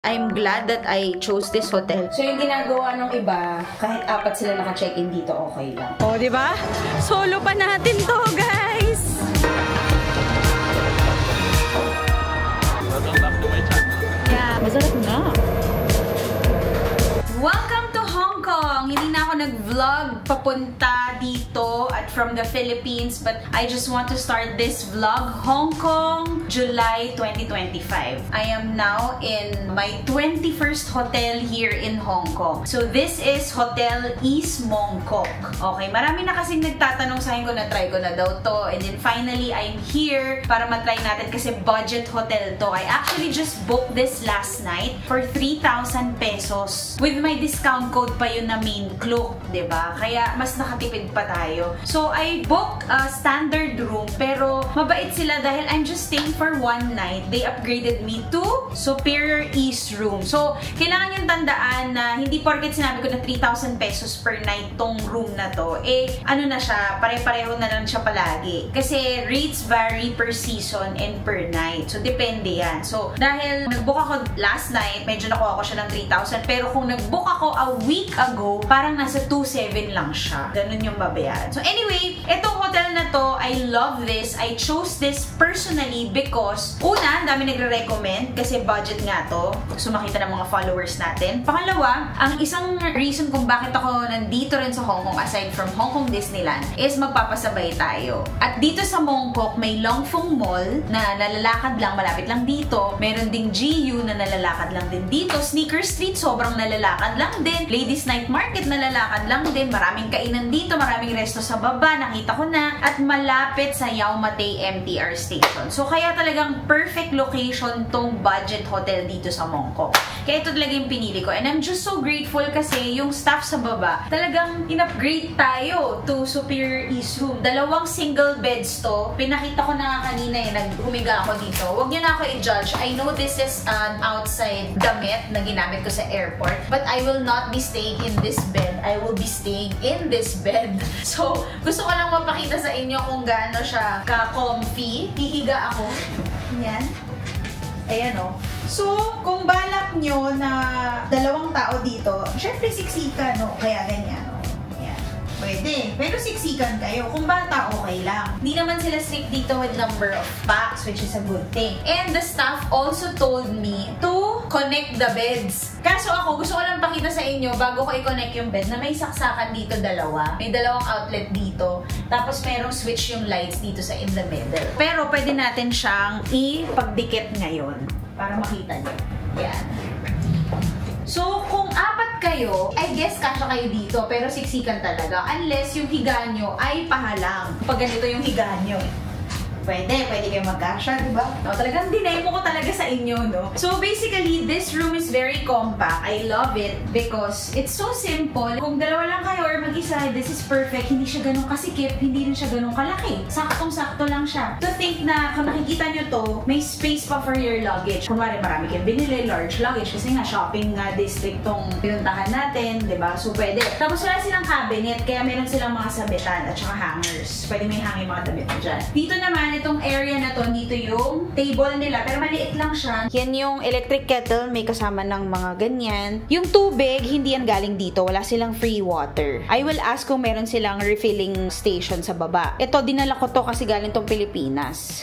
I'm glad that I chose this hotel. So, yung ginagawa ng iba, kahit 4 sila naka-check-in dito, okay lang. Oh, di ba? Solo pa natin to, guys! Welcome back to my channel. Yeah, masarap na. Welcome to Hong Kong! Hindi na ako nag-vlog papunta dito at from the Philippines, but I just want to start this vlog. Hong Kong, July 2025. I am now in my 21st hotel here in Hong Kong. So this is Hotel East Mong Kok. Okay, marami na kasing nagtatanong sa akin kung na-try ko na daw to. And then finally, I'm here para matry natin kasi budget hotel to. I actually just booked this last night for 3,000 pesos. With my discount code pa yun na main cloak, diba? Kaya mas nakatipid pa tayo. So I booked a standard room pero mabait sila dahil I'm just staying for one night. They upgraded me to Superior East room. So kailangan yung tandaan na hindi porket sinabi ko na 3,000 pesos per night tong room na to, eh ano na siya, pare-pareho na lang siya palagi. Kasi rates vary per season and per night. So depende yan. So dahil nag-book ako last night, medyo nakuha ko siya ng 3,000 pero kung nag-book ako a week ago, parang nasa 2,700 lang siya. Ganun yung babayaran. So anyway, itong hotel na to, I love this. I chose this personally because una, dami nagre-recommend kasi budget nga to. Gusto makita ng mga followers natin. Pangalawa, ang isang reason kung bakit ako nandito rin sa Hong Kong aside from Hong Kong Disneyland is magpapasabay tayo. At dito sa Mong Kok, may Long Fong Mall na nalalakad lang, malapit lang dito. Meron ding GU na nalalakad lang din dito. Sneaker Street, sobrang nalalakad lang din. Ladies Night Market, nalalakad lang din. Maraming kainan dito, maraming resto sa baba, nakita ko na. At malapit sa Yau Ma Tei MTR Station. So kaya talagang perfect location tong budget hotel dito sa Mong Kok. Kaya ito talaga yung pinili ko. And I'm just so grateful kasi yung staff sa baba, talagang in-upgrade tayo to Superior East room. 2 single beds to. Pinakita ko na kanina eh, nag-humiga ako dito. Huwag niyo na ako i-judge. I know this is an outside damit na ginamit ko sa airport, but I will not be staying in this bed. I will be staying in this bed. So, gusto ko lang mapakita sa inyo kung gaano siya ka-comfy. Hihiga ako. Yan. Ayan o. So, kung balak nyo na 2 tao dito, syempre siksikan, no? Kaya ganyan, no? Ayan. Pwede. Pero siksikan kayo. Kung bata, okay lang. Hindi naman sila strict dito with number of packs, which is a good thing. And the staff also told me to connect the beds. Kaso ako, gusto ko lang pakita sa inyo bago ko i-connect yung bed na may saksakan dito 2. May 2 outlet dito. Tapos merong switch yung lights dito sa in the middle. Pero pwede natin siyang ipagdikit ngayon para makita nyo. Yan. So, kung 4 kayo, I guess kasya kayo dito, pero siksikan talaga. Unless yung higa nyo ay pahalang. Pag ganito yung higa nyo. Pwede kayo magkasya, diba? No, talagang dinemo ko talaga sa inyo, no? So, basically, this room is very compact. I love it because it's so simple. Kung 2 lang kayo or mag-isa, this is perfect. Hindi siya ganun kasikip, hindi rin siya ganun kalaki. Saktong-sakto lang siya. To think na, kung nakikita nyo to, may space pa for your luggage. Kunwari, marami kayong binili, large luggage. Kasi nga, shopping district tong pinuntahan natin, diba? So, pwede. Tapos, wala silang cabinet, kaya meron silang mga sabitan at saka hangers. Pwede may hangin mga damit mo dyan. Dito naman, itong area na to, dito yung table nila, pero maliit lang siya. Yan yung electric kettle, may kasama ng mga ganyan. Yung tubig, hindi yan galing dito. Wala silang free water. I will ask kung meron silang refilling station sa baba. Ito, dinala ko to kasi galing tong Pilipinas.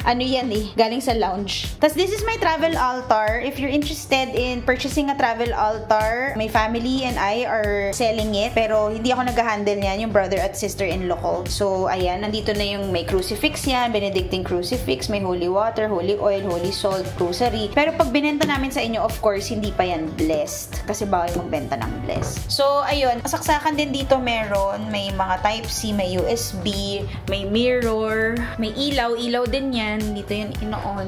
Ano yan eh, galing sa lounge. Tapos this is my travel altar. If you're interested in purchasing a travel altar, my family and I are selling it, pero hindi ako nag-handle yan, yung brother at sister-in-law ko. So, ayan, nandito na yung may crucifix yan, Benedictine crucifix, may holy water, holy oil, holy salt, rosary. Pero pag binenta namin sa inyo, of course, hindi pa yan blessed. Kasi bawal magbenta ng blessed. So, ayun, saksakan din dito meron. May mga Type-C, may USB, may mirror, may ilaw. Ilaw din yan. Dito yan ino-on.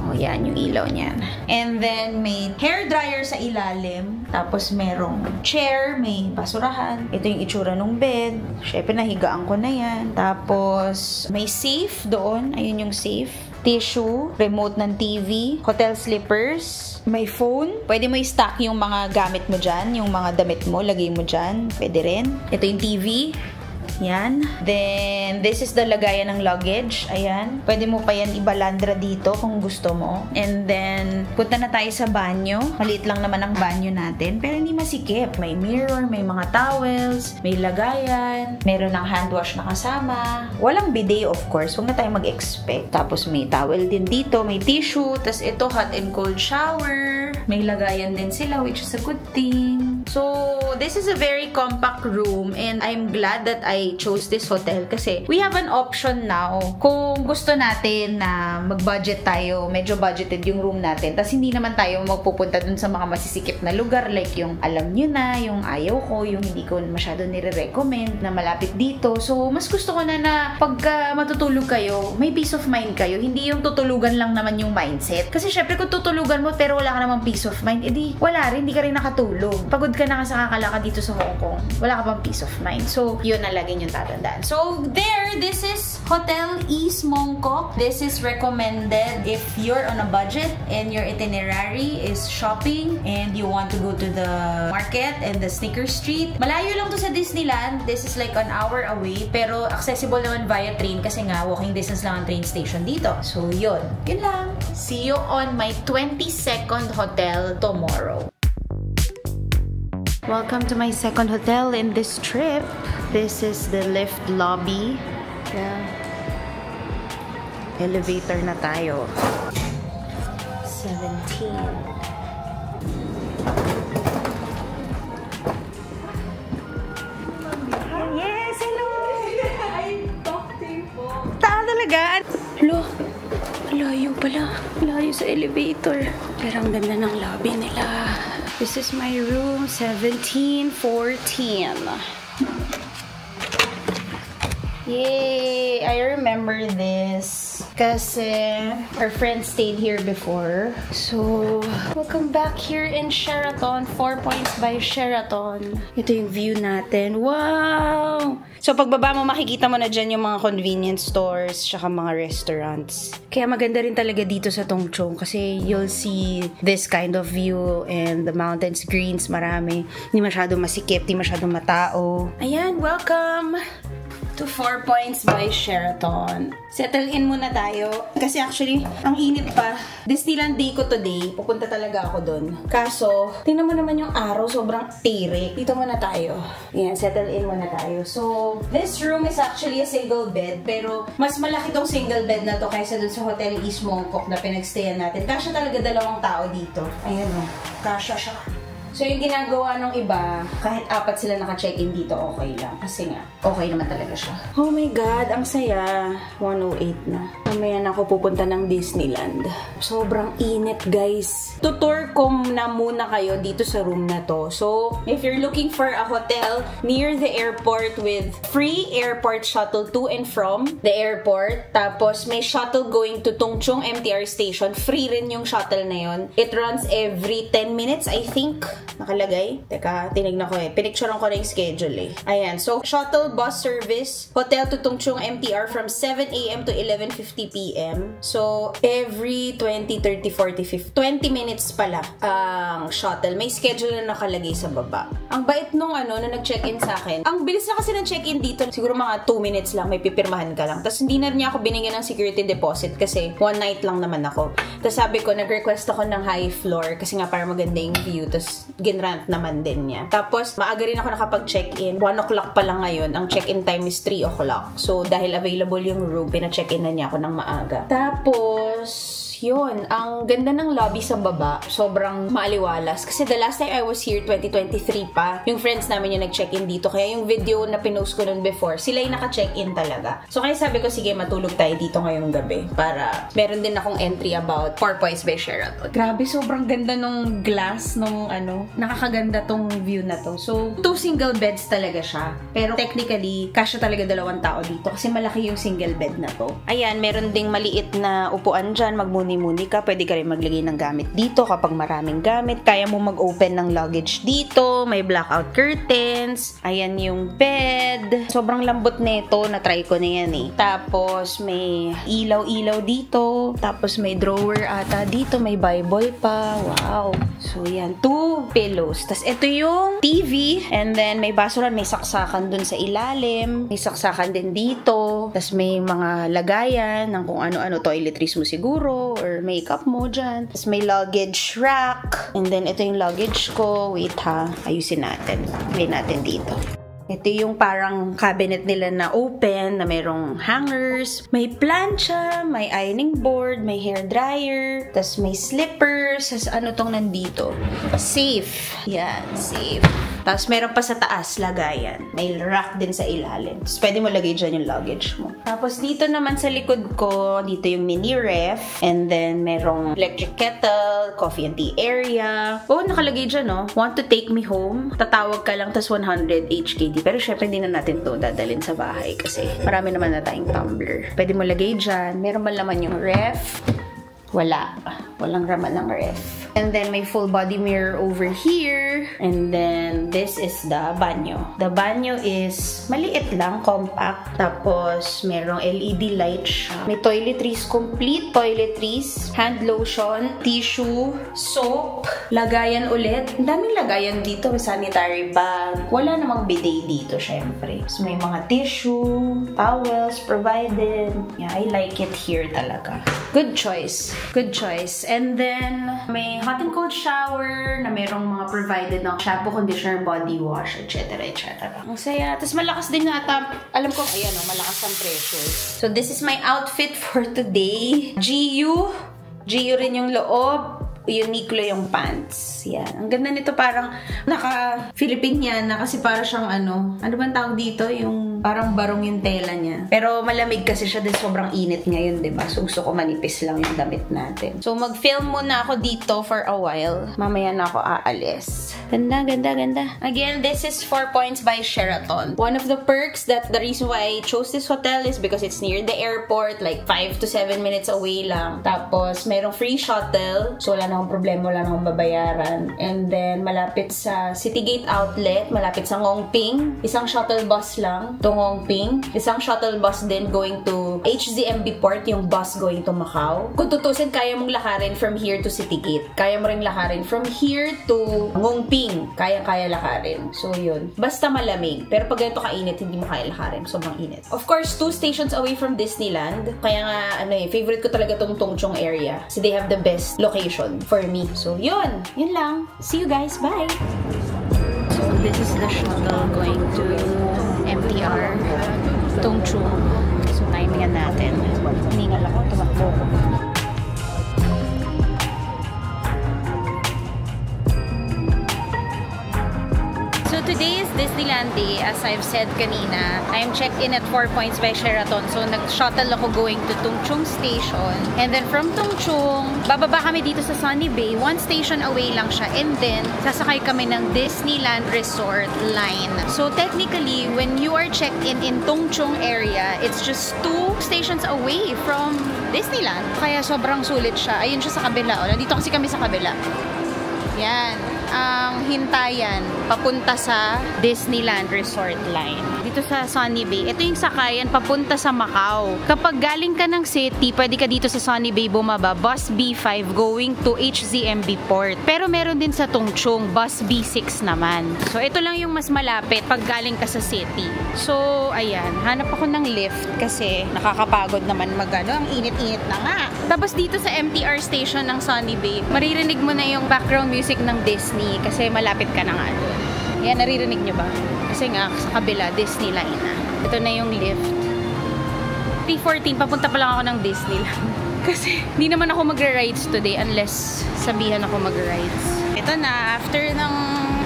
Oh, yan yung ilaw niyan. And then, may hair dryer sa ilalim. Tapos, merong chair, may basurahan. Ito yung itsura ng bed. Syempre, nahigaan ko na yan. Tapos, may safe doon. Ayun yung safe. Tissue, remote ng TV, hotel slippers, may phone. Pwede mo i-stack yung mga gamit mo dyan, yung mga damit mo, lagay mo dyan. Pwede rin. Ito yung TV. Yan. Then, this is the lagayan ng luggage. Ayan. Pwede mo pa yan ibalandra dito kung gusto mo. And then, punta na tayo sa banyo. Maliit lang naman ang banyo natin. Pero hindi masikip. May mirror, may mga towels, may lagayan, meron ng hand wash na kasama. Walang bidet, of course. Huwag na tayo mag-expect. Tapos, may towel din dito, may tissue. Tapos, ito, hot and cold shower. May lagayan din sila, which is a good thing. So, this is a very compact room and I'm glad that I chose this hotel kasi we have an option now kung gusto natin na mag-budget tayo, medyo budgeted yung room natin. Tapos hindi naman tayo magpupunta dun sa mga masisikip na lugar like yung alam nyo na, yung ayaw ko, yung hindi ko masyado nire-recommend na malapit dito. So, mas gusto ko na pagka matutulog kayo, may peace of mind kayo. Hindi yung tutulugan lang naman yung mindset. Kasi syempre kung tutulugan mo pero wala ka namang peace of mind, edi wala rin, hindi ka rin nakatulog. Pagod ka na kasi kakalakad dito sa Hong Kong, wala ka pang peace of mind. So, yun na lagi yung tatandaan. So, there, this is Hotel East Mongkok. This is recommended if you're on a budget and your itinerary is shopping and you want to go to the market and the sneaker street. Malayo lang to sa Disneyland. This is like an hour away, pero accessible naman via train kasi nga walking distance lang ang train station dito. So, yun. Yun lang. See you on my 22nd hotel tomorrow. Welcome to my second hotel in this trip. This is the lift lobby. Yeah. Elevator na tayo. 17. Yes, hello! I'm talking po. Talaga? Hello? Layo pala. Layo sa elevator. Pero ang ganda ng lobby nila. This is my room, 1714. Yay! I remember this kasi our friend stayed here before. So, welcome back here in Sheraton. 4 Points by Sheraton. Ito yung view natin. Wow! So, pagbaba mo, makikita mo na dyan yung mga convenience stores tsaka mga restaurants. Kaya maganda rin talaga dito sa Tung Chung kasi you'll see this kind of view and the mountains, greens, marami. Hindi masyado masikip, hindi masyado matao. Ayan, welcome to 4 Points by Sheraton. Settle in muna tayo. Kasi actually, ang init pa. Disneyland day ko today. Pupunta talaga ako dun. Kaso, tingnan mo naman yung araw. Sobrang tirik. Dito muna tayo. Yan, settle in muna tayo. So, this room is actually a single bed. Pero, mas malaki tong single bed na to kaysa dun sa Hotel East Mongkok na pinagstayan natin. Kasya talaga 2 tao dito. Ayan o. Kasya siya. So, yung ginagawa ng iba, kahit 4 sila naka-check-in dito, okay lang. Kasi nga, okay naman talaga siya. Oh my God, ang saya. 1:08 na. Mamaya na ako pupunta ng Disneyland. Sobrang init, guys. Tutor ko na muna kayo dito sa room na to. So, if you're looking for a hotel near the airport with free airport shuttle to and from the airport, tapos may shuttle going to Tung Chung MTR station, free rin yung shuttle na yun. It runs every 10 minutes, I think. Nakalagay. Teka, tinignan ko eh. Pinicturean ko na yung schedule eh. Ayan. So, shuttle bus service, hotel to Tung Chung MTR from 7 a.m. to 11:50 p.m. So, every 20, 30, 40, 50, 20 minutes pala ang shuttle. May schedule na nakalagay sa baba. Ang bait nung na nag-check-in sa akin. Ang bilis na kasi ng check-in dito. Siguro mga 2 minutes lang, may pipirmahan ka lang. Tapos, hindi na niya ako binigyan ng security deposit kasi 1 night lang naman ako. Tapos, sabi ko, nag-request ako ng high floor kasi nga para maganda yung view. Tapos, ginrant naman din niya. Tapos, maaga rin ako nakapag-check-in. 1 o'clock pa lang ngayon. Ang check-in time is 3 o'clock. So, dahil available yung room, pina-check-in na niya ako ng maaga. Tapos, yun, ang ganda ng lobby sa baba. Sobrang maaliwalas. Kasi the last time I was here, 2023 pa, yung friends namin yung nag-check-in dito. Kaya yung video na pinost ko nun before, sila yung naka-check-in talaga. So, kaya sabi ko, sige, matulog tayo dito ngayong gabi. Para meron din akong entry about 4 Points by Sheraton. Grabe, sobrang ganda nung glass, nung nakakaganda tong view na to. So, 2 single beds talaga siya. Pero technically, kasya talaga 2 tao dito. Kasi malaki yung single bed na to. Ayan, meron ding maliit na upuan dyan, magmuna magmumuni-muni ka, pwede ka rin maglagay ng gamit dito kapag maraming gamit. Kaya mo mag-open ng luggage dito. May blackout curtains. Ayan yung bed. Sobrang lambot nito. Na-try ko na yan eh. Tapos, may ilaw-ilaw dito. Tapos, may drawer ata dito. May Bible pa. Wow. So, yan. 2 pillows. Tapos, ito yung TV. And then, may basurahan. May saksakan dun sa ilalim. May saksakan din dito. Tapos, may mga lagayan ng kung ano-ano. Toiletries mo siguro. Or makeup mo dyan. Tapos, may luggage rack. And then, ito yung luggage ko. Wait ha. Ayusin natin. Lagay natin dito. Ito yung parang cabinet nila na open, na merong hangers, may plancha, may ironing board, may hair dryer, tas may slippers, tas ano tong nandito? Safe. Yan, safe. Tapos meron pa sa taas, lagayan. May rack din sa ilalim. Tapos pwede mo lagay dyan yung luggage mo. Tapos dito naman sa likod ko, dito yung mini ref. And then merong electric kettle, coffee and tea area. Oh, nakalagay dyan, no? Want to take me home? Tatawag ka lang, tas 100 HKD. Pero syempre, hindi na natin to dadalhin sa bahay kasi marami naman na tayong tumbler. Pwede mo lagay dyan. Meron ba laman yung ref? Wala. Walang raman ng ref. And then, may full body mirror over here. And then, this is the banyo. The banyo is maliit lang, compact. Tapos, merong LED light siya. May toiletries, complete toiletries. Hand lotion, tissue, soap, lagayan ulit. Ang daming lagayan dito. May sanitary bag. Wala namang bidet dito, syempre. So, may mga tissue, towels provided. Yeah, I like it here talaga. Good choice. Good choice. And then, may hot and cold shower na merong mga provided ng shampoo, conditioner, body wash, etc. etc. Ang saya. Tapos malakas din nata. Alam ko, ayan o, malakas ang pressure. So, this is my outfit for today. GU. GU rin yung loob. Uniqlo yung pants. Yan. Ang ganda nito, parang naka-Philippine yan na kasi parang siyang ano bang tawag dito? Yung parang barong yung tela niya. Pero malamig kasi siya din, sobrang init ngayon, diba? So gusto ko manipis lang yung damit natin. So mag-film muna ako dito for a while. Mamaya na ako aalis. Ganda, ganda, ganda. Again, this is 4 Points by Sheraton. One of the perks, that the reason why I chose this hotel is because it's near the airport, like 5 to 7 minutes away lang. Tapos merong free shuttle. So wala na akong problema, wala na akong babayaran. And then, malapit sa Citygate Outlet, malapit sa Ngongping. Isang shuttle bus lang to Ngongping. Isang shuttle bus din going to HZMB Port, yung bus going to Macau. Kung tutusin, kaya mong lakarin from here to Citygate. Kaya mo rin lakarin from here to Ngongping. Kaya-kaya lakarin. So, yun. Basta malamig. Pero pag ganito kainit, hindi mo kaya lakarin. Sobrang init. Of course, 2 stations away from Disneyland. Kaya nga, favorite ko talaga tong Tongchong area. So, they have the best location for me. So, yun. Yun lang. See you guys. Bye! So, this is the shuttle going to MTR Tongchong. So, timingan natin. Hiningal ako. Tumakbo ko. So, today is Disneyland Day. As I've said kanina, I'm checked in at 4 Points by Sheraton. So, nag-shuttle ako going to Tongchong Station. And then, from Tongchong, bababa kami dito sa Sunny Bay. 1 station away lang siya. And then, sasakay kami ng Disneyland Resort line. So, technically, when you are checked in Tongchong area, it's just 2 stations away from Disneyland. Kaya sobrang sulit siya. Ayun siya sa kabila. O, nandito kasi kami sa kabila. Yan. Ang hintayan papunta sa Disneyland Resort line. Dito sa Sunny Bay. Ito yung sakayan papunta sa Macau. Kapag galing ka ng city, pwede ka dito sa Sunny Bay bumaba. Bus B5 going to HZMB Port. Pero meron din sa Tongchong, bus B6 naman. So, ito lang yung mas malapit pag galing ka sa city. So, ayan. Hanap ako ng lift kasi nakakapagod naman magano. Ang init-init na nga. Tapos dito sa MTR station ng Sunny Bay, maririnig mo na yung background music ng Disney kasi malapit ka na nga doon. Yan, naririnig nyo ba? Kasi nga, sa kabila, Disney line na. Ito na yung lift. 3:14, papunta pa lang ako ng Disneyland. Kasi, hindi naman ako magra-rides today unless sabihan ako magra-rides. Ito na, after ng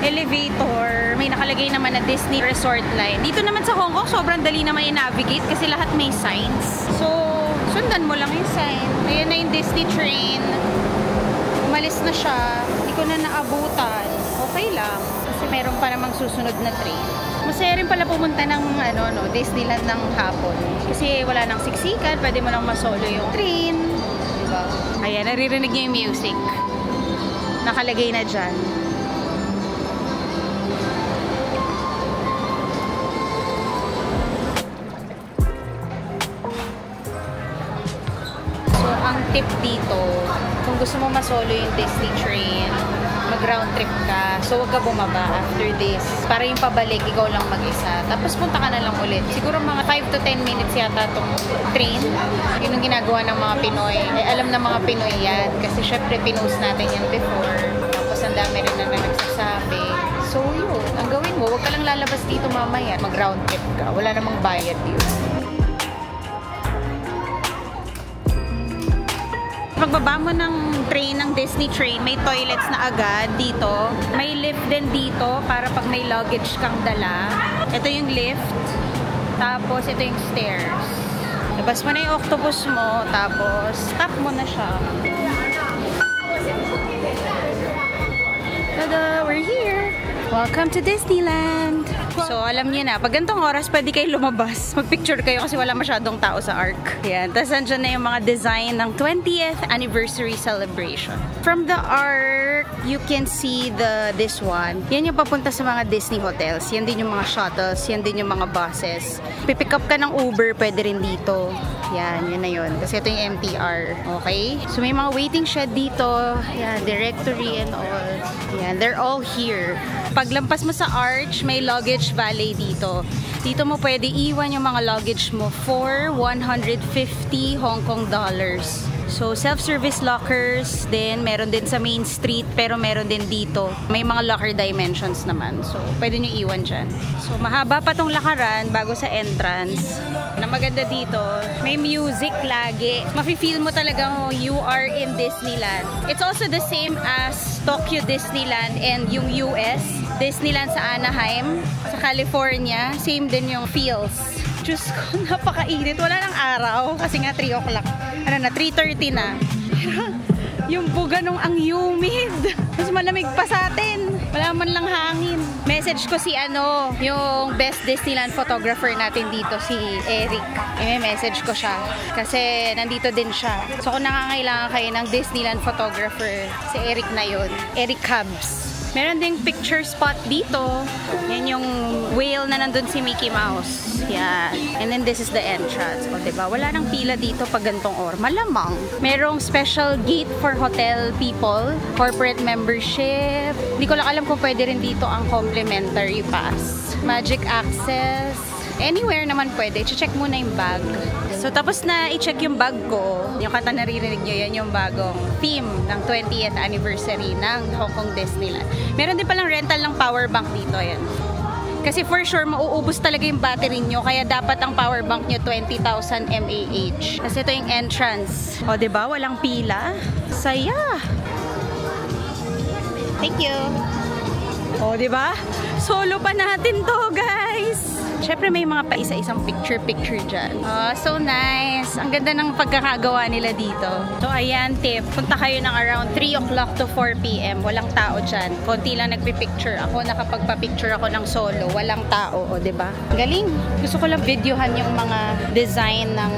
elevator, may nakalagay naman na Disney Resort line. Dito naman sa Hong Kong, sobrang dali naman i-navigate kasi lahat may signs. So, sundan mo lang yung sign. Ayan na yung Disney train. Umalis na siya. Hindi ko na naabutan. Okay lang. Kasi meron pa namang susunod na train. Masaya rin pala pumunta ng Disneyland ng hapon. Kasi wala nang siksikan. Pwede mo lang masolo yung train. Diba? Ayan, naririnig niyo yung music. Nakalagay na dyan. So, ang tip dito, kung gusto mo masolo yung Disney train, mag-round trip ka. So, huwag ka bumaba after this. Para yung pabalik, ikaw lang mag-isa. Tapos, punta ka na lang ulit. Siguro mga 5 to 10 minutes yata itong train. Yun yung ginagawa ng mga Pinoy. Alam ng mga Pinoy yan. Kasi, syempre, pinost natin yan before. Tapos, ang dami rin na nagsasabi. So, yun. Ang gawin mo, huwag ka lang lalabas dito mamaya. Mag-round trip ka. Wala namang bayad yun. Pagbaba mo ng train, ng Disney train, may toilets na agad dito. May lift din dito para pag may luggage kang dala. Ito yung lift. Tapos, ito yung stairs. Labas mo na yung octopus mo. Tapos, stop mo na siya. Tada! We're here! Welcome to Disneyland! So, alam niyo na, pag gantong oras, pwede kayo lumabas. Mag-picture kayo kasi wala masyadong tao sa Ark. Yan. Tapos, andyan na yung mga design ng 20th anniversary celebration. From the Ark, you can see this one. Yan yung papunta sa mga Disney hotels. Yan din yung mga shuttles. Yan din yung mga buses. Pipick up ka ng Uber, pwede rin dito. Yan, yun na yun. Kasi ito yung MTR. Okay? So, may mga waiting shed dito. Yan, directory and all. Yan, they're all here. Paglampas mo sa Arch, may luggage valet dito. Dito mo pwede iwan yung mga luggage mo for 150 Hong Kong dollars. So, self-service lockers din. Meron din sa Main Street, pero meron din dito. May mga locker dimensions naman. So, pwede nyo iwan dyan. So, mahaba pa tong lakaran bago sa entrance. Na maganda dito, may music lagi. Mafe-feel mo talagang you are in Disneyland. It's also the same as Tokyo Disneyland and yung US. Disneyland sa Anaheim, sa California. Same din yung feels. Diyos ko, napakainit. Wala nang araw kasi nga 3 o'clock. Ano na, 3:30 na. Yung buga nung ang humid. Mas malamig pa sa atin. Wala man lang hangin. Message ko si yung best Disneyland photographer natin dito, si Eric. Message ko siya. Kasi nandito din siya. So kung nangangailangan kayo ng Disneyland photographer, si Eric na yun. Eric Cubs. Meron ding picture spot dito. Yan yung whale na nandun si Mickey Mouse. Yan. And then this is the entrance. O, diba? Wala nang pila dito pag gantong or. Malamang. Merong special gate for hotel people. Corporate membership. Hindi ko lang alam kung pwede rin dito ang complimentary pass. Magic access. Anywhere naman pwede. I-check muna yung bag. So, tapos na i-check yung bag ko. Yung kanta naririnig nyo, yan yung bagong theme ng 20th anniversary ng Hong Kong Disneyland. Meron din palang rental ng power bank dito. Yan. Kasi for sure, mauubos talaga yung battery nyo. Kaya dapat ang power bank nyo 20,000 mAh. Kasi ito yung entrance. O, diba? Walang pila. Saya! Thank you! O, diba? Solo pa natin to, guys! Siyempre may mga pa isa-isang picture dyan. Oh, so nice. Ang ganda ng pagkakagawa nila dito. So ayan, tip. Punta kayo ng around 3 o'clock to 4 p.m. Walang tao dyan. Konti lang nagpipicture. Ako nakapagpa-picture ako ng solo. Walang tao. O, diba? Galing. Gusto ko lang videohan yung mga design ng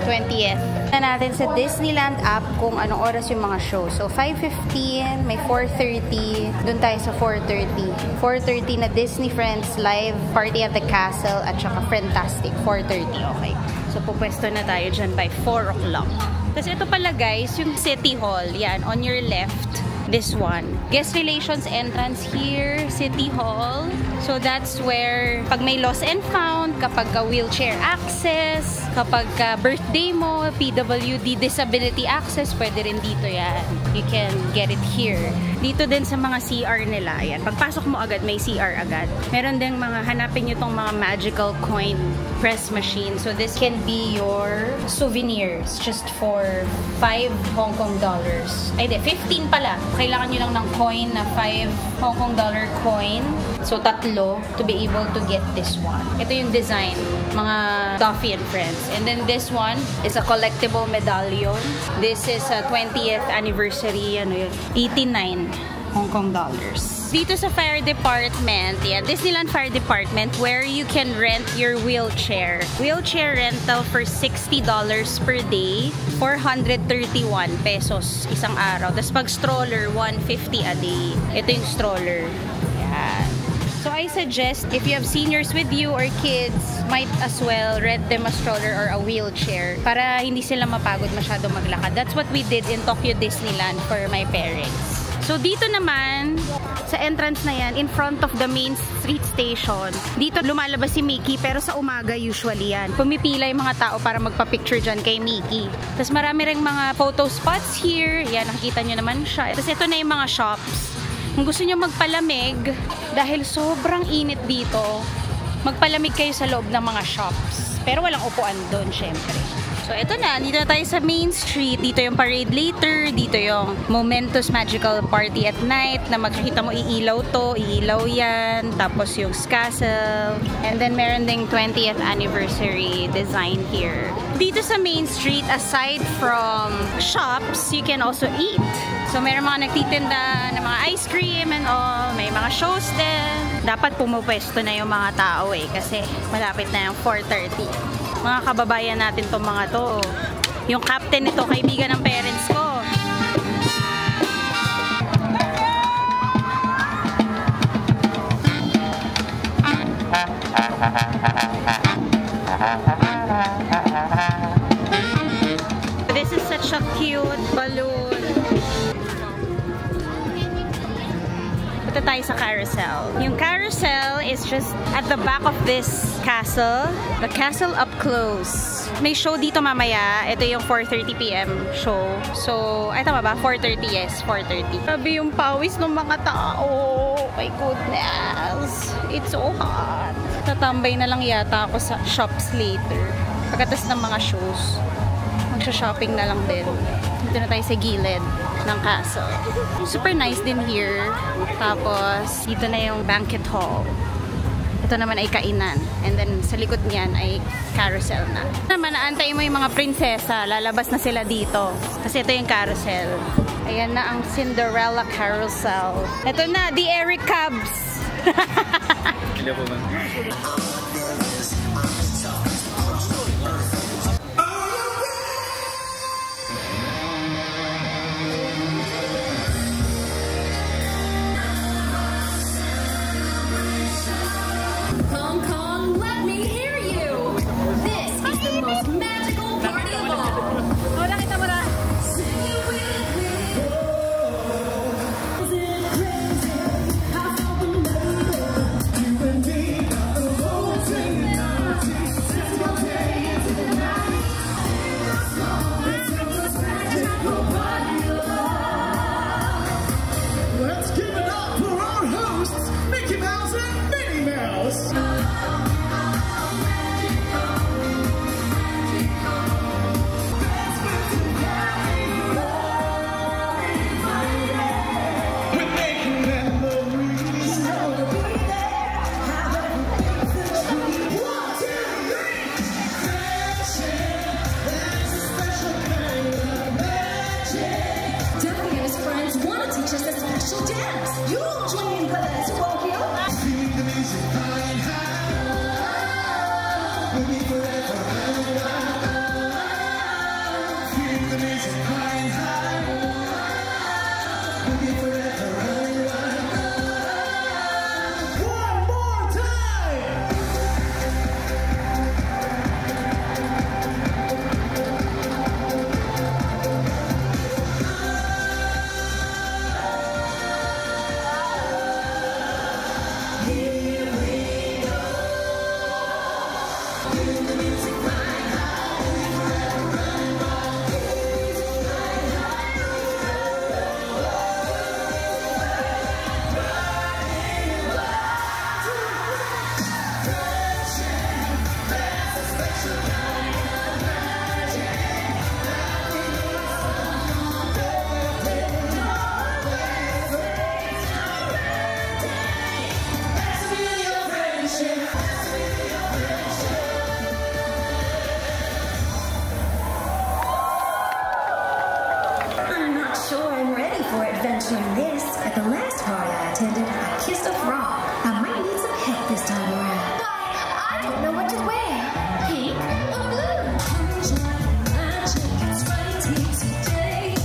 20th. Na natin sa Disneyland app kung anong oras yung mga show. So 5:15, may 4:30. Doon tayo sa 4:30. 4:30 na Disney Friends Live Party at the Castle at saka Friendtastic. 4:30, okay. So pupwesto na tayo dyan by 4 o'clock. Kasi ito pala guys, yung City Hall. Yan, on your left. This one. Guest Relations entrance here, City Hall. So that's where pag may lost and found, kapag wheelchair access, kapag birthday mo, PWD disability access, pwede rin dito yan. You can get it here. Dito din sa mga CR nila. Ayan. Pagpasok mo agad, may CR agad. Meron din mga, hanapin nyo tong mga magical coin press machine. So this can be your souvenirs just for 5 Hong Kong dollars. Ay, di, 15 pala. Kailangan nyo lang ng coin na 5 Hong Kong dollar coin. So, 3 to be able to get this one. Ito yung design. Mga Duffy and Friends. And then this one is a collectible medallion. This is a 20th anniversary. Ano yun? 89. Hong Kong dollars. Dito sa fire department, yeah, Disneyland Fire Department, where you can rent your wheelchair. Wheelchair rental for $60 per day, 431 pesos isang araw. Tapos pag stroller, 150 a day. Ito yung stroller. Yan. So I suggest if you have seniors with you or kids, might as well rent them a stroller or a wheelchair para hindi sila mapagod masyado maglakad. That's what we did in Tokyo Disneyland for my parents. So dito naman, sa entrance na yan, in front of the main street station, dito lumalabas si Mickey, pero sa umaga usually yan. Pumipila yung mga tao para magpa-picture dyan kay Mickey. Tapos marami ring mga photo spots here. Yan, nakikita nyo naman siya. Tapos ito na yung mga shops. Kung gusto nyo magpalamig, dahil sobrang init dito, magpalamig kayo sa loob ng mga shops. Pero walang upuan doon, syempre. So, ito na. Dito na tayo sa Main Street. Dito yung parade later. Dito yung Momentous Magical Party at Night na makikita mo iilaw to. Iilaw yan. Tapos yung Castle. And then, meron ding 20th anniversary design here. Dito sa Main Street, aside from shops, you can also eat. So, meron mga nagtitinda ng mga ice cream and all. May mga shows din. Dapat pumupwesto na yung mga tao kasi malapit na yung 4:30. Mga kababayan natin tong mga to. Yung captain nito, kaibigan ng parents ko. This is such a cute balloon. Punta tayo sa carousel. Yung carousel is just at the back of this castle. The castle up close. May show dito mamaya. Ito yung 4:30 PM show. So, ay tama ba? 4:30, yes. 4:30. Sabi yung pawis ng mga tao. My goodness. It's so hot. Tatambay na lang yata ako sa shops later. Pagkatas ng mga shows. Magsha-shopping na lang din. Dito na tayo sa gilid ng castle. Super nice din here. Tapos, dito na yung banquet hall. Ito naman ay kainan. And then, sa likod niyan ay carousel na. Naman, naantay mo yung mga prinsesa. Lalabas na sila dito. Kasi ito yung carousel. Ayan na ang Cinderella carousel. Ito na, the Eric Cubs. Hindi po man. at the last party I attended, I kissed a frog. I might need some help this time around. Why, I don't know what to wear. Pink or blue? It's right here today.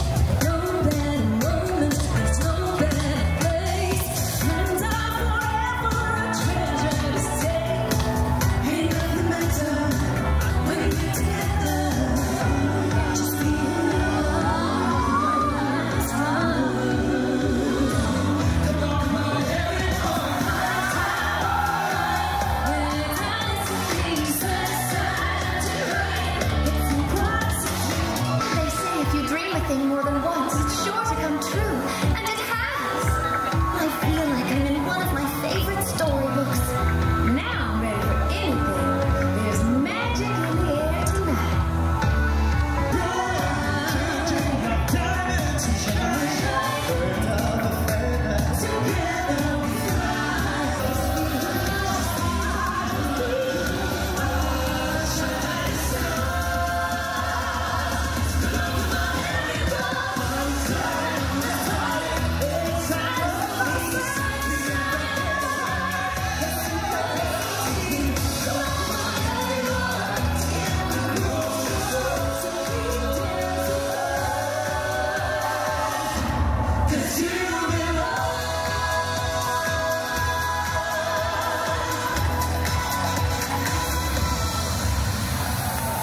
No better moment, there's no better place. And I'm forever a treasure to stay. Ain't nothing better when we're together. Just being alone is fun. Come on, they say if you dream a thing more than once, it's sure to come true, and it has. I feel like I'm in one of my favorite storybooks. Now I'm ready for anything. There's magic in the air tonight.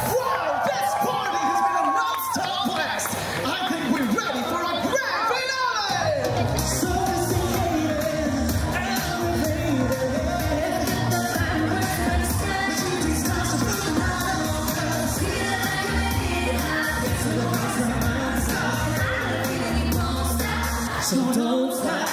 Wow, this party has been a non-stop blast! I think we're ready for a grand finale! Sophisticated, elevated, so don't stop.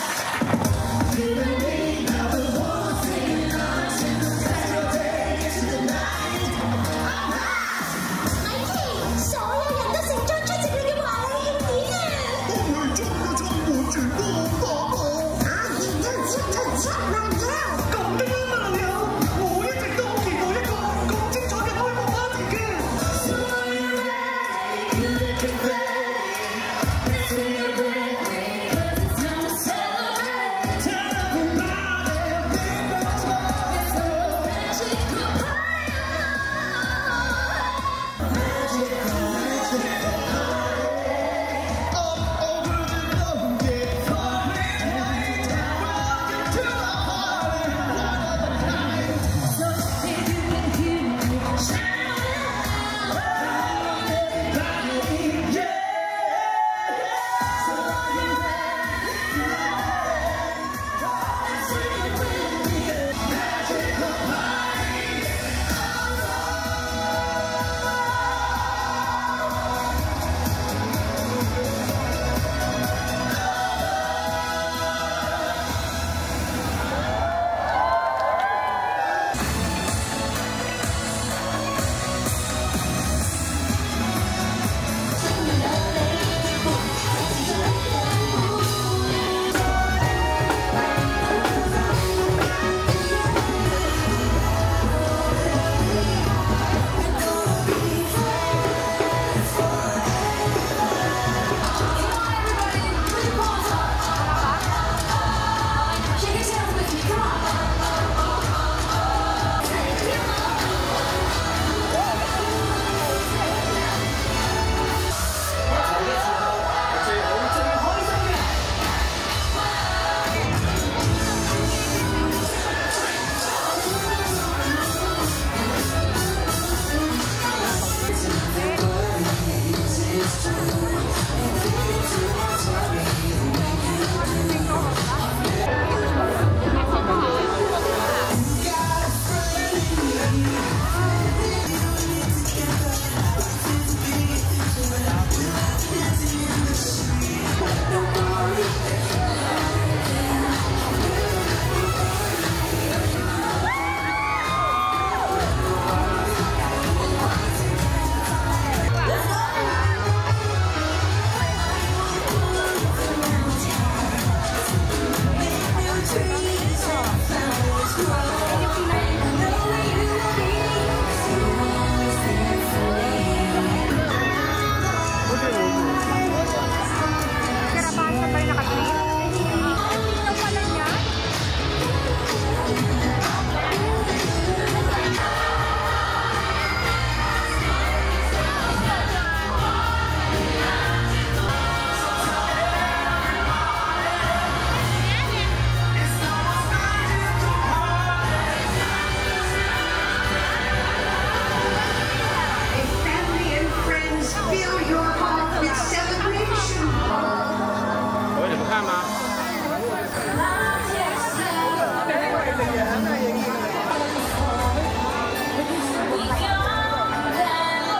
Time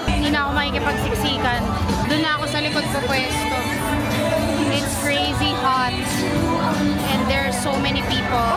Hindi na ako makikipagsiksikan. Doon na ako sa likod ko pwesto. It's crazy hot. And there are so many people.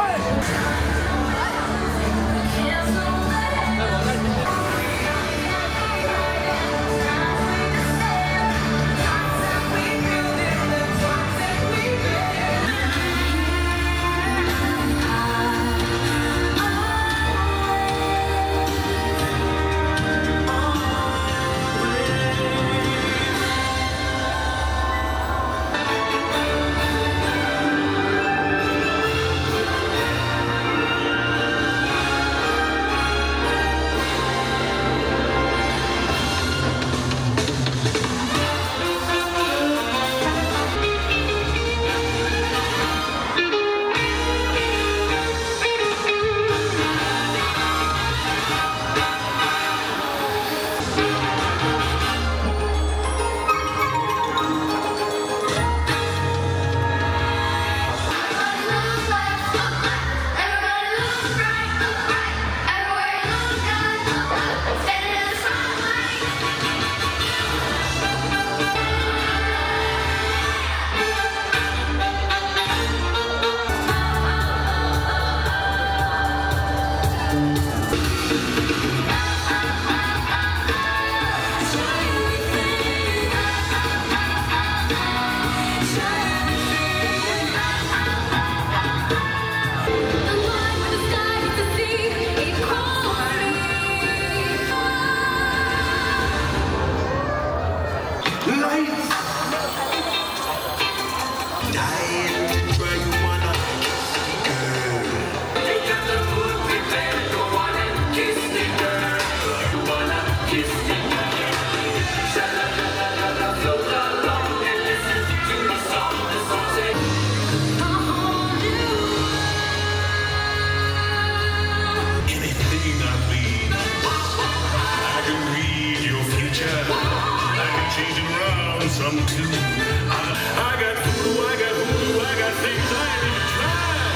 Some too. I got voodoo, I got voodoo, I got things I need to try.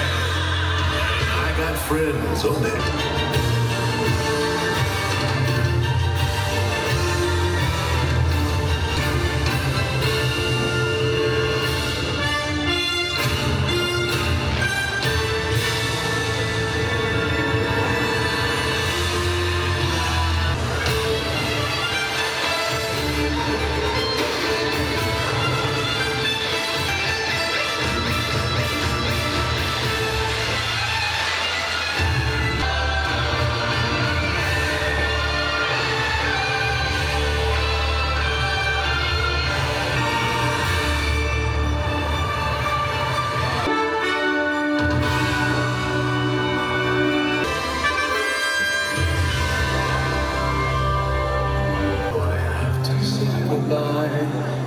I got friends on it.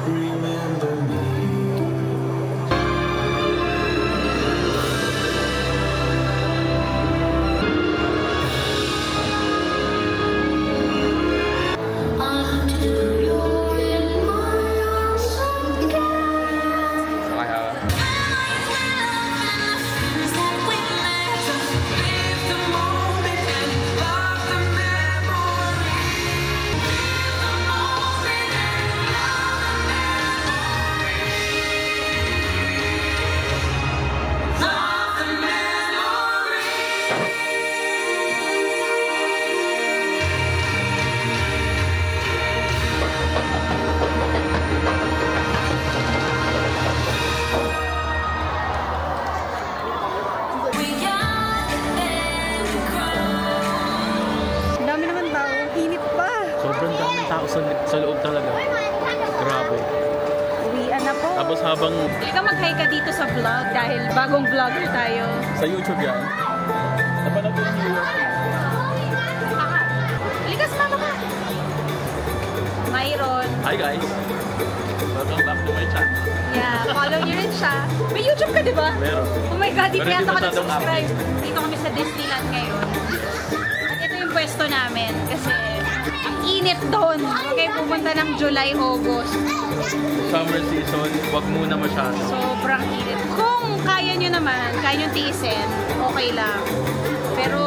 Remember me. Sa loob talaga. Grabe. Uwian na po. Tapos habang Halika mag-hi ka dito sa vlog dahil bagong vlogger tayo. sa YouTube yan, napanood ko yung New York. Halika, sumama ka. Myron. Hi guys! Welcome back to my channel. Yeah, follow niyo rin siya. May YouTube ka, di ba? Meron. Oh my God, di Pero kaya hindi ako masyadong nag-subscribe. Dito kami sa Disneyland ngayon. At ito yung pwesto namin kasi ang init doon. Huwag kayo pupunta ng July, August. Summer season, wag muna masyado. Sobrang init. Kung kaya nyo naman, kaya nyo tiisin, okay lang. Pero,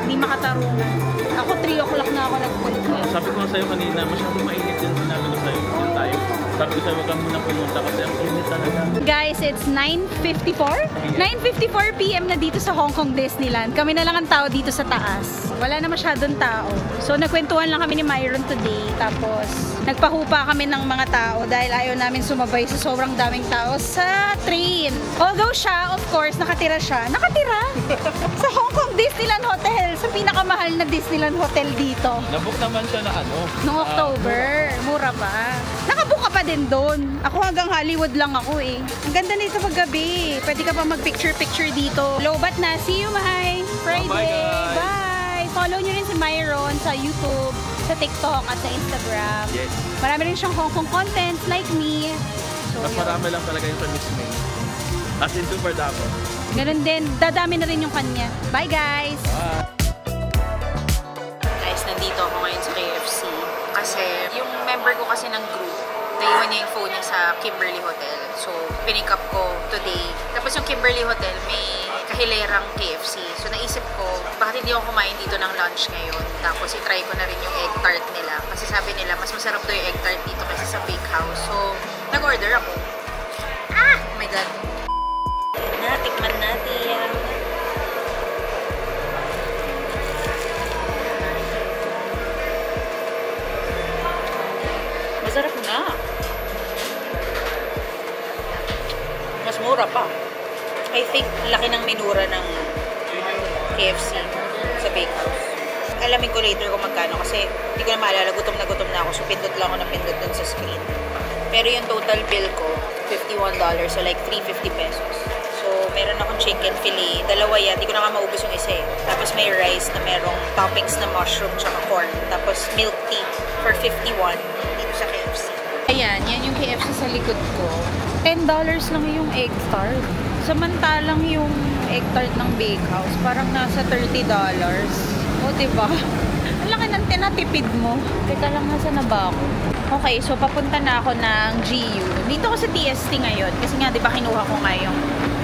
hindi makatarungan. Ako, 3 o'clock na ako nagpunta. Sabi ko nga sa'yo kanina, masyadong mainit yung sinabi ko sa'yo. Yun tayo. Sabi ko sa'yo, huwag kang munang pumunta kasi ang init talaga. Guys, it's 9:54? 9:54 PM na dito sa Hong Kong Disneyland. Kami na lang ang tao dito sa taas. Wala na masyadong tao. So, nagkwentuhan lang kami ni Myron today. Tapos, nagpahupa kami ng mga tao dahil ayaw namin sumabay sa sobrang daming tao sa train. Although siya, of course, nakatira siya. Nakatira? Sa Hong Kong Disneyland Hotel. Sa pinakamahal na Disneyland Hotel dito. Nabook naman siya na ano. Noong October. Mura pa. Nakabook ka pa din doon. Ako hanggang Hollywood lang ako eh. Ang ganda nito paggabi. Pwede ka pa mag-picture-picture dito. Lobat na. See you, Mahay. Friday. Bye, guys. Bye. Follow nyo rin si Myron sa YouTube, sa TikTok, at sa Instagram. Yes. Marami rin siyang Hong Kong contents like me. So, Mas yun. marami lang talaga yung sa Miss May. As in super damo. Ganun din. Dadami na rin yung kanya. Bye, guys. Bye. Guys, nandito ako ngayon sa KFC. Kasi yung member ko kasi ng group, naiwan niya yung phone niya sa Kimberly Hotel. So, pinick up ko today. Tapos yung Kimberly Hotel, may kahilerang KFC. So, naisip ko, bakit hindi ako kumain dito ng lunch ngayon? Tapos, itry ko na rin yung egg tart nila. Kasi sabi nila, mas masarap daw yung egg tart dito kasi sa bakehouse. So, nag-order ako. Ah! Oh my God. Natikman natin. Masarap na. Mas mura pa. I think laki ng minura ng KFC sa bakehouse. Alamin ko later kung magkano kasi hindi ko na maalala, gutom na ako. So pindot lang ako na pindot dun sa screen. Pero yung total bill ko, $51. So like 350 pesos. So meron akong chicken fillet. Dalawa yan. Hindi ko na nga maubos yung isa eh. Tapos may rice na merong toppings na mushroom tsaka corn. Tapos milk tea for 51 dito sa KFC. Ayan, yan yung KFC sa likod ko. $10 lang yung egg tart. Samantalang yung egg tart ng bakehouse, parang nasa $30. O, diba? Ang laki ng tinatipid mo. Teka lang, nasa na ba ako? Okay, so papunta na ako ng GU. Dito ako sa TST ngayon. Kasi nga, diba, kinuha ko nga yung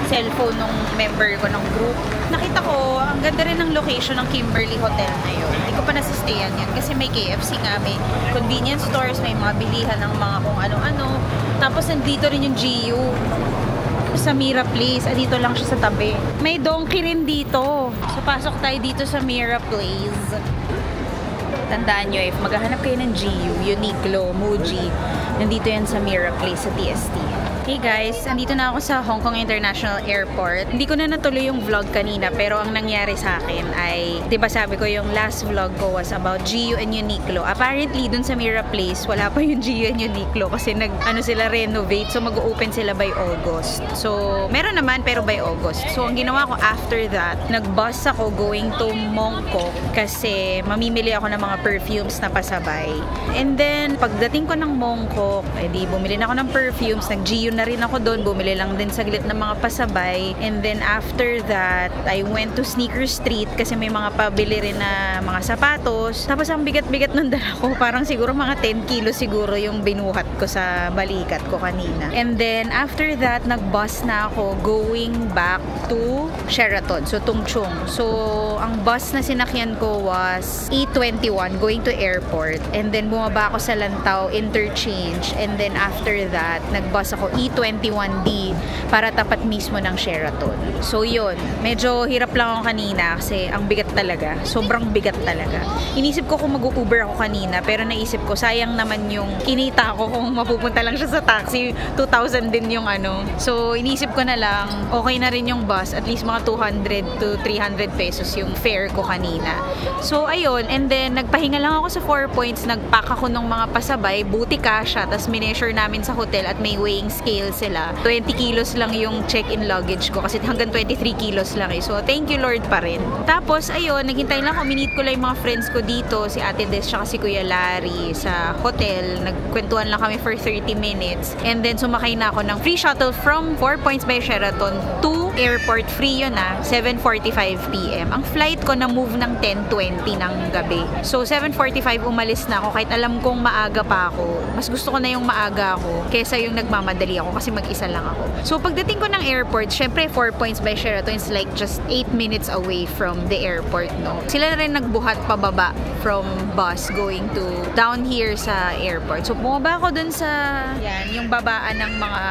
cellphone ng member ko ng group. Nakita ko, ang ganda rin ng location ng Kimberly Hotel na yun. Hindi ko pa nasistayan yan kasi may KFC nga, may convenience stores, may mga bilihan ng mga kung ano-ano. Tapos nandito rin yung GU sa Mira Place. Dito lang siya sa tabi. May donkey rin dito. So pasok tayo dito sa Mira Place. Tandaan nyo, if maghahanap kayo ng GU, Uniqlo, Muji, nandito yan sa Mira Place sa TST. Hey guys, andito na ako sa Hong Kong International Airport. Hindi ko na natuloy yung vlog kanina, pero ang nangyari sa akin ay, diba sabi ko yung last vlog ko was about GU and Uniqlo. Apparently, dun sa Mira Place, wala pa yung GU and Uniqlo kasi sila renovate. So, mag-open sila by August. So, meron naman pero by August. So, ang ginawa ko after that, nag-bus ako going to Mong Kok kasi mamimili ako ng mga perfumes na pasabay. And then, pagdating ko ng Mong Kok, edi bumili na ako ng perfumes, nag-GU na rin ako doon, bumili lang din saglit ng mga pasabay. And then after that, I went to Sneaker Street kasi may mga pabili rin na mga sapatos. Tapos ang bigat-bigat ng dala ko, parang siguro mga 10 kilos siguro yung binuhat ko sa balikat ko kanina. And then after that, nag-bus na ako going back to Sheraton, so Tung Chung. So ang bus na sinakyan ko was E21 going to airport. And then bumaba ako sa Lantau Interchange. And then after that, nag-bus ako E21D para tapat mismo ng Sheraton. So yun, medyo hirap lang ako kanina kasi ang bigat talaga. Sobrang bigat talaga. Inisip ko kung mag-Uber ako kanina, pero naisip ko sayang naman yung kinita ko kung mapupunta lang siya sa taxi. 2,000 din yung ano. So inisip ko na lang, okay na rin yung bus. At least mga 200 to 300 pesos yung fare ko kanina. So ayun, and then nagpahinga lang ako sa 4 Points. Nagpack ako ng mga pasabay. Buti kasha. Tapos mineasure namin sa hotel at may weighing scale sila. 20 kilos lang yung check-in luggage ko kasi hanggang 23 kilos lang eh. So, thank you Lord pa rin. Tapos, ayun, naghintay lang ako. Minit ko lang yung mga friends ko dito, si Ate Des tsaka si Kuya Larry sa hotel. Nagkwentuhan lang kami for 30 minutes. And then, sumakay na ako ng free shuttle from 4 Points by Sheraton to airport. Free yun 7:45 PM. Ang flight ko na-move ng 10:20 ng gabi. So, 7:45 umalis na ako kahit alam kong maaga pa ako. Mas gusto ko na yung maaga ako kesa yung nagmamadali ako kasi mag-isa lang ako. So, pagdating ko ng airport, syempre 4 Points by Sheraton is like just 8 minutes away from the airport, no? Sila na rin nagbuhat pababa from bus going to down here sa airport. So, bumaba ako dun sa, yan, yung babaan ng mga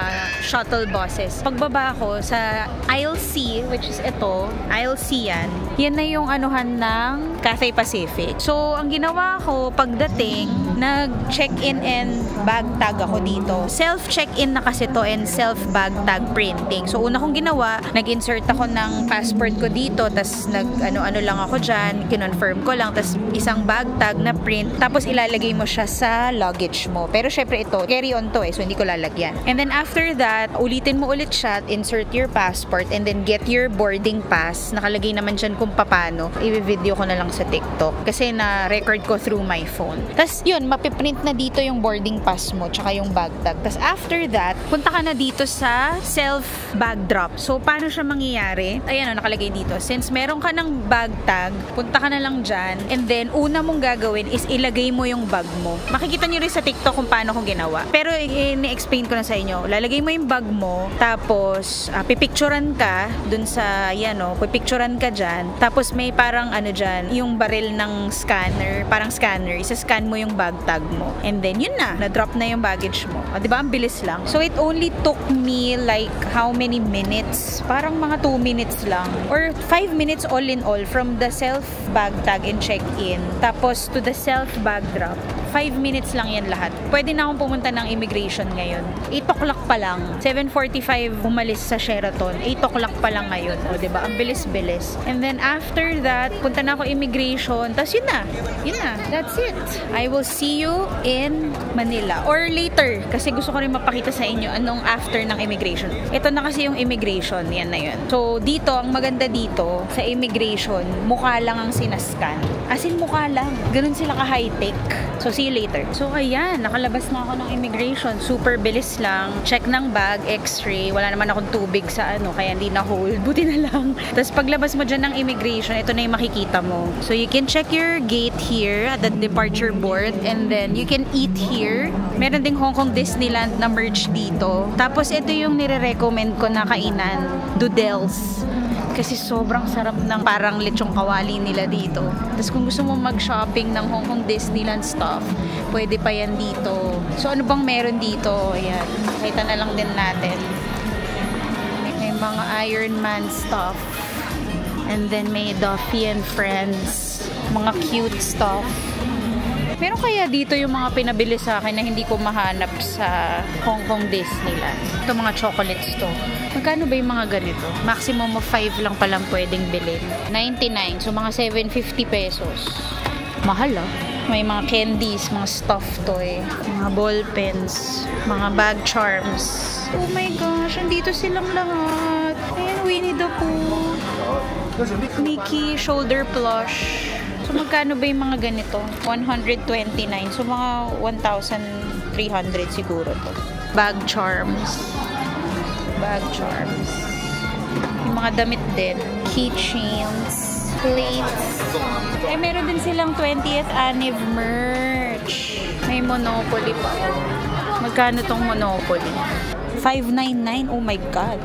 shuttle buses. Pagbaba ako sa aisle C, which is ito, aisle C yan, yan na yung anuhan ng Cathay Pacific. So, ang ginawa ko, pagdating, nag-check-in and bag tag ako dito. Self-check-in na kasi to and self-bag tag printing. So, una kong ginawa, nag-insert ako ng passport ko dito, tas nag-ano-ano lang ako dyan, kinonfirm ko lang, tas isang bag tag na print, tapos ilalagay mo siya sa luggage mo. Pero syempre ito, carry-on to so hindi ko lalagyan. And then after that, ulitin mo ulit siya, insert your passport, and then get your boarding pass. Nakalagay naman dyan kung paano. I-video ko na lang sa TikTok kasi na-record ko through my phone. Tas yun, mapiprint na dito yung boarding pass mo, tsaka yung bag tag. Tas after that, punta ka na dito sa self-bag drop. So, paano siya mangyayari? Ayan o, nakalagay dito. Since meron ka ng bag tag, punta ka na lang dyan, and then, una mong gagawin is ilagay mo yung bag mo. Makikita nyo rin sa TikTok kung paano ko ginawa. Pero, i-explain ko na sa inyo. Lalagay mo yung bag mo, tapos, pipicturan ka dun sa, yan o, pipicturan ka dyan. Tapos, may parang, ano dyan, yung baril ng scanner, parang scanner, isa-scan mo yung bag tag mo. And then, yun na, na-drop na yung baggage mo. O, diba? Ang bilis lang. So, it only took me like, how many minutes? Parang mga 2 minutes lang. Or 5 minutes all in all from the self-bag tag and check-in. Tapos, to the self-bag drop. 5 minutes lang yan lahat. Pwede na akong pumunta ng immigration ngayon. 8 o'clock pa lang. 7:45 umalis sa Sheraton. 8 o'clock pa lang ngayon. O, diba? Ang bilis-bilis. And then, after that, punta na ako immigration. Tapos, yun na. Yun na. That's it. I will see you in Manila. Or later. Kasi gusto ko rin mapakita sa inyo anong after ng immigration. Ito na kasi yung immigration. Yan na yun. So, dito, ang maganda dito, sa immigration, mukha lang ang sinascan. As in, mukha lang. Ganun sila ka-high-tech. So, see you later. So, ayan. Nakalabas na ako ng immigration. Super bilis lang. Check ng bag, x-ray. Wala naman akong tubig sa ano, kaya hindi na hold. Buti na lang. Tapos, paglabas mo dyan ng immigration, ito na yung makikita mo. So, you can check your gate here at the departure board. And then, you can eat here. Meron ding Hong Kong Disneyland na merch dito. Tapos, ito yung nire-recommend ko na kainan. Doodles. Kasi sobrang sarap ng parang lechong kawali nila dito. Tapos kung gusto mo mag-shopping ng Hong Kong Disneyland stuff, pwede pa yan dito. So ano bang meron dito? Ayan. Kita na lang din natin. May mga Iron Man stuff. And then may Duffy and Friends. Mga cute stuff. Meron kaya dito yung mga pinabili sa akin na hindi ko mahanap sa Hong Kong Disneyland. Ito mga chocolates to. Magkano ba yung mga ganito? Maximum of 5 lang palang pwedeng bilhin. 99. So mga 750 pesos. Mahal ah. May mga candies, mga stuffed toy, mga ball pens, mga bag charms. Oh my gosh, andito silang lahat. Ayan, Winnie the Pooh. Mickey shoulder plush. So, magkano ba yung mga ganito? 129. So, mga 1,300 siguro to. Bag charms. Bag charms. Yung mga damit din. Keychains. Plates. Eh, meron din silang 20th anniv merch. May Monopoly pa. Magkano tong Monopoly? 599. Oh my God.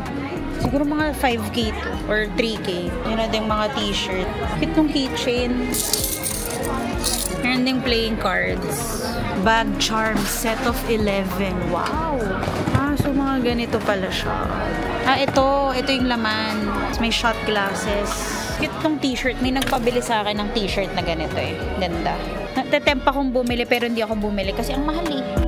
Siguro mga 5K to. Or 3K. Yun na din mga t-shirt. Itong keychain. Meron ding playing cards. Bag charm. Set of 11. Wow! So mga ganito pala siya. Ito yung laman. May shot glasses. Cute tong t-shirt. May nagpabili sa akin ng t-shirt na ganito eh. Ganda. Natetempa akong bumili pero hindi ako bumili kasi ang mahal eh.